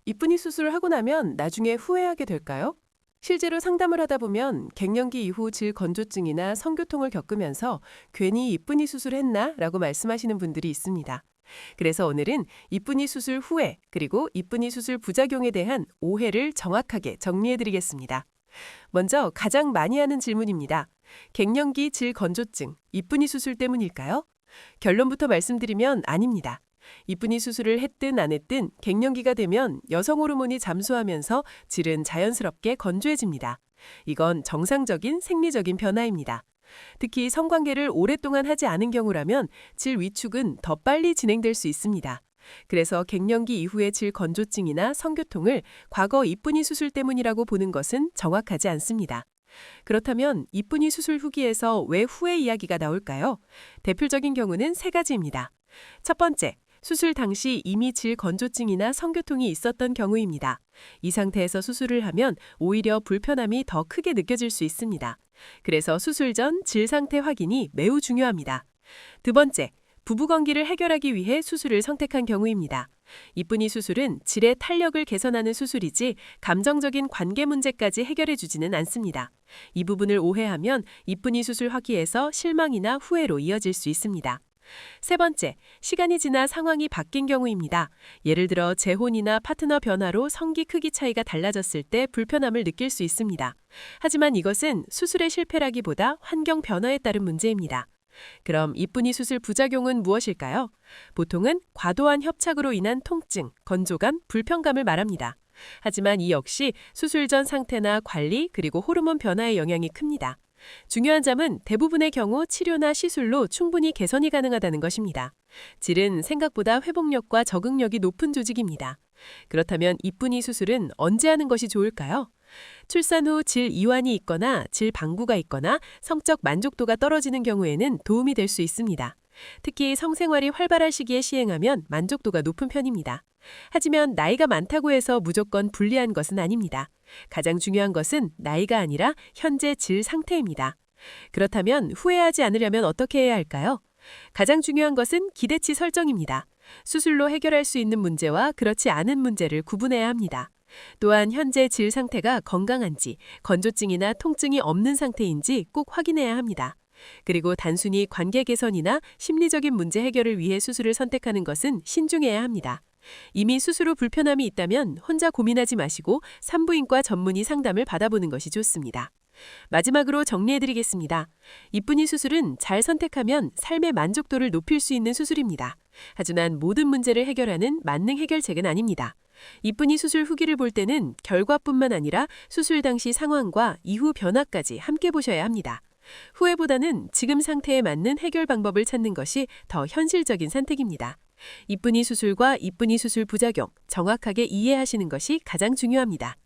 이쁜이 수술을 하고 나면 나중에 후회하게 될까요? 실제로 상담을 하다 보면 갱년기 이후 질 건조증이나 성교통을 겪으면서 괜히 이쁜이 수술했나? 라고 말씀하시는 분들이 있습니다. 그래서 오늘은 이쁜이 수술 후에 그리고 이쁜이 수술 부작용에 대한 오해를 정확하게 정리해 드리겠습니다. 먼저 가장 많이 하는 질문입니다. 갱년기 질 건조증, 이쁜이 수술 때문일까요? 결론부터 말씀드리면 아닙니다. 이쁜이 수술을 했든 안 했든 갱년기가 되면 여성 호르몬이 잠수하면서 질은 자연스럽게 건조해집니다. 이건 정상적인 생리적인 변화입니다. 특히 성관계를 오랫동안 하지 않은 경우라면 질 위축은 더 빨리 진행될 수 있습니다. 그래서 갱년기 이후의 질 건조증이나 성교통을 과거 이쁜이 수술 때문이라고 보는 것은 정확하지 않습니다. 그렇다면 이쁜이 수술 후기에서 왜 후회 이야기가 나올까요? 대표적인 경우는 세 가지입니다. 첫 번째, 수술 당시 이미 질 건조증이나 성교통이 있었던 경우입니다. 이 상태에서 수술을 하면 오히려 불편함이 더 크게 느껴질 수 있습니다. 그래서 수술 전 질 상태 확인이 매우 중요합니다. 두 번째, 부부관계를 해결하기 위해 수술을 선택한 경우입니다. 이쁜이 수술은 질의 탄력을 개선하는 수술이지 감정적인 관계 문제까지 해결해주지는 않습니다. 이 부분을 오해하면 이쁜이 수술 허기에서 실망이나 후회로 이어질 수 있습니다. 세 번째, 시간이 지나 상황이 바뀐 경우입니다. 예를 들어 재혼이나 파트너 변화로 성기 크기 차이가 달라졌을 때 불편함을 느낄 수 있습니다. 하지만 이것은 수술의 실패라기보다 환경 변화에 따른 문제입니다. 그럼 이쁜이 수술 부작용은 무엇일까요? 보통은 과도한 협착으로 인한 통증, 건조감, 불편감을 말합니다. 하지만 이 역시 수술 전 상태나 관리 그리고 호르몬 변화의 영향이 큽니다. 중요한 점은 대부분의 경우 치료나 시술로 충분히 개선이 가능하다는 것입니다. 질은 생각보다 회복력과 적응력이 높은 조직입니다. 그렇다면 이쁜이 수술은 언제 하는 것이 좋을까요? 출산 후 질 이완이 있거나 질 방구가 있거나 성적 만족도가 떨어지는 경우에는 도움이 될 수 있습니다. 특히 성생활이 활발한 시기에 시행하면 만족도가 높은 편입니다. 하지만 나이가 많다고 해서 무조건 불리한 것은 아닙니다. 가장 중요한 것은 나이가 아니라 현재 질 상태입니다. 그렇다면 후회하지 않으려면 어떻게 해야 할까요? 가장 중요한 것은 기대치 설정입니다. 수술로 해결할 수 있는 문제와 그렇지 않은 문제를 구분해야 합니다. 또한 현재 질 상태가 건강한지, 건조증이나 통증이 없는 상태인지 꼭 확인해야 합니다. 그리고 단순히 관계 개선이나 심리적인 문제 해결을 위해 수술을 선택하는 것은 신중해야 합니다. 이미 수술 후 불편함이 있다면 혼자 고민하지 마시고 산부인과 전문의 상담을 받아보는 것이 좋습니다. 마지막으로 정리해드리겠습니다. 이쁜이 수술은 잘 선택하면 삶의 만족도를 높일 수 있는 수술입니다. 하지만 모든 문제를 해결하는 만능 해결책은 아닙니다. 이쁜이 수술 후기를 볼 때는 결과뿐만 아니라 수술 당시 상황과 이후 변화까지 함께 보셔야 합니다. 후회보다는 지금 상태에 맞는 해결 방법을 찾는 것이 더 현실적인 선택입니다. 이쁜이 수술과 이쁜이 수술 부작용 정확하게 이해하시는 것이 가장 중요합니다.